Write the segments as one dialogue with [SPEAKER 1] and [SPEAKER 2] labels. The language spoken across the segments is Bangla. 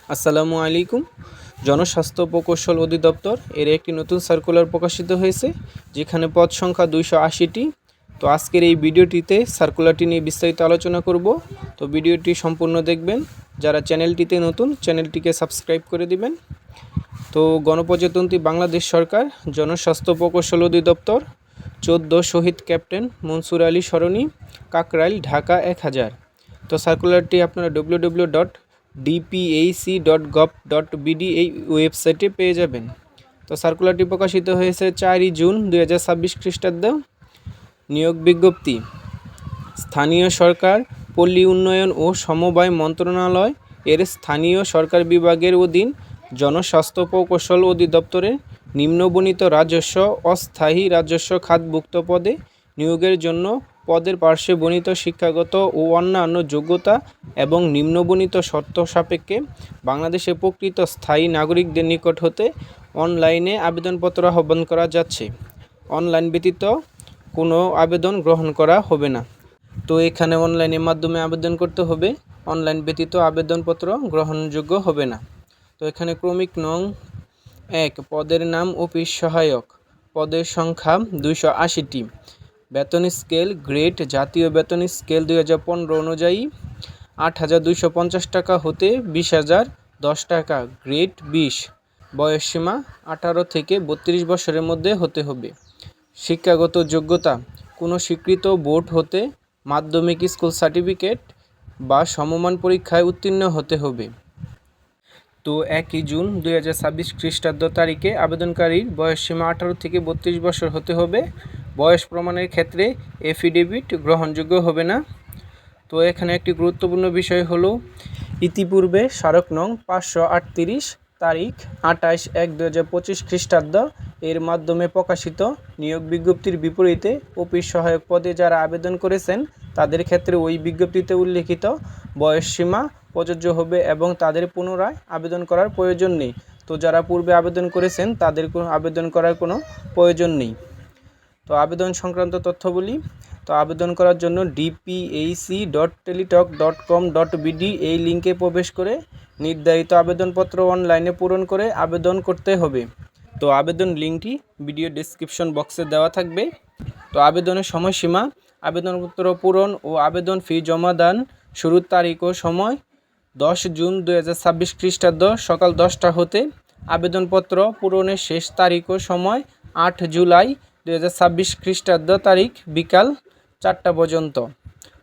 [SPEAKER 1] আসসালামু আলাইকুম। জনস্বাস্থ্য প্রকৌশল অধিদপ্তর এর একটি নতুন সার্কুলার প্রকাশিত হয়েছে, যেখানে পদ সংখ্যা 280টি। তো আজকের এই ভিডিওটিতে সার্কুলারটি নিয়ে বিস্তারিত আলোচনা করব। তো ভিডিওটি সম্পূর্ণ দেখবেন। যারা চ্যানেলটিতে নতুন, চ্যানেলটিকে সাবস্ক্রাইব করে দিবেন। তো গণপ্রজাতন্ত্রী বাংলাদেশ সরকার জনস্বাস্থ্য প্রকৌশল অধিদপ্তর 14 শহীদ ক্যাপ্টেন মনসুর আলী সরণি, কাকরাইল, ঢাকা 1000। তো সার্কুলারটি আপনারা www.dpac.gov.bd এই ওয়েবসাইটে পেয়ে যাবেন। তো সার্কুলারটি প্রকাশিত হয়েছে 4 জুন 2026 খ্রিস্টাব্দে। নিয়োগ বিজ্ঞপ্তি: স্থানীয় সরকার, পল্লী উন্নয়ন ও সমবায় মন্ত্রণালয় এর স্থানীয় সরকার বিভাগের অধীন জনস্বাস্থ্য প্রকৌশল অধিদপ্তরের নিম্নবর্ণিত রাজস্ব অস্থায়ী রাজস্ব খাতভুক্ত পদে নিয়োগের জন্য পদের পার্শ্বে বর্ণিত শিক্ষাগত ও অন্যান্য যোগ্যতা এবং নিম্নবর্ণিত শর্ত সাপেক্ষে বাংলাদেশের প্রকৃত স্থায়ী নাগরিকদের নিকট হতে অনলাইনে আবেদনপত্র আহ্বান করা যাচ্ছে। অনলাইন ব্যতীত কোনো আবেদন গ্রহণ করা হবে না। তো এখানে অনলাইনের মাধ্যমে আবেদন করতে হবে, অনলাইন ব্যতীত আবেদনপত্র গ্রহণযোগ্য হবে না। তো এখানে ক্রমিক নং 1, পদের নাম অফিস সহায়ক, পদের সংখ্যা 280টি। বেতন স্কেল গ্রেড জাতীয় বেতন স্কেল 2015 অনুযায়ী 8,250 টাকা হতে 20,010 টাকা, গ্রেড 20। বয়সসীমা 18 থেকে 32 বছরের মধ্যে হতে হবে। শিক্ষাগত যোগ্যতা: কোনো স্বীকৃত বোর্ড হতে মাধ্যমিক স্কুল সার্টিফিকেট বা সমমান পরীক্ষায় উত্তীর্ণ হতে হবে। তো 1 জুন 2026 খ্রিস্টাব্দ তারিখে আবেদনকারীর বয়সসীমা 18 থেকে 32 বছর হতে হবে। বয়স প্রমাণের ক্ষেত্রে এফিডেভিট গ্রহণযোগ্য হবে না। তো এখানে একটি গুরুত্বপূর্ণ বিষয় হলো, ইতিপূর্বে স্মারক নং 538 তারিখ 28/1/2025 খ্রিস্টাব্দ এর মাধ্যমে প্রকাশিত নিয়োগ বিজ্ঞপ্তির বিপরীতে অফিস সহায়ক পদে যারা আবেদন করেছেন তাদের ক্ষেত্রে ওই বিজ্ঞপ্তিতে উল্লেখিত বয়সসীমা প্রযোজ্য হবে এবং তাদের পুনরায় আবেদন করার প্রয়োজন নেই। তো যারা পূর্বে আবেদন করেছেন তাদের আবেদন করার কোনো প্রয়োজন নেই। তো আবেদন সংক্রান্ত তথ্য বলি। তো আবেদন করার জন্য dpac.teletalk.com.bd এই লিঙ্কে প্রবেশ করে নির্ধারিত আবেদনপত্র অনলাইনে পূরণ করে আবেদন করতে হবে। তো আবেদন লিঙ্কটি ভিডিও ডেসক্রিপশন বক্সে দেওয়া থাকবে। তো আবেদনের সময়সীমা: আবেদনপত্র পূরণ ও আবেদন ফি জমা দান শুরুর তারিখ ও সময় 10 জুন 2026 খ্রিস্টাব্দ সকাল 10টা হতে আবেদনপত্র পূরণের শেষ তারিখ ও সময় 8 জুলাই 2026 খ্রিস্টাব্দ তারিখ বিকাল 4টা পর্যন্ত।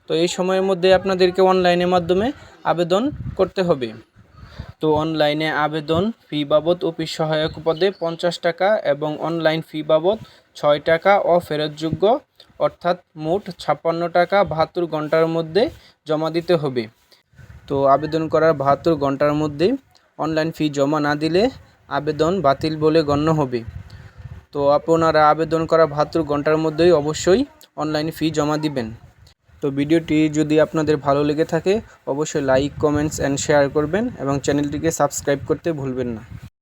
[SPEAKER 1] তো এই সময়ের মধ্যে আপনাদেরকে অনলাইনের মাধ্যমে আবেদন করতে হবে। তো অনলাইনে আবেদন ফি বাবদ অফিস সহায়ক পদে 50 টাকা এবং অনলাইন ফি বাবদ 6 টাকা অফেরতযোগ্য, অর্থাৎ মোট 56 টাকা 72 ঘন্টার মধ্যে জমা দিতে হবে। তো আবেদন করার 72 ঘন্টার মধ্যে অনলাইন ফি জমা না দিলে আবেদন বাতিল বলে গণ্য হবে। তো আপনারা আবেদন করা 72 ঘন্টার মধ্যেই অবশ্যই অনলাইন ফি জমা দিবেন। তো ভিডিওটি যদি আপনাদের ভালো লেগে থাকে অবশ্যই লাইক, কমেন্টস অ্যান্ড শেয়ার করবেন এবং চ্যানেলটিকে সাবস্ক্রাইব করতে ভুলবেন না।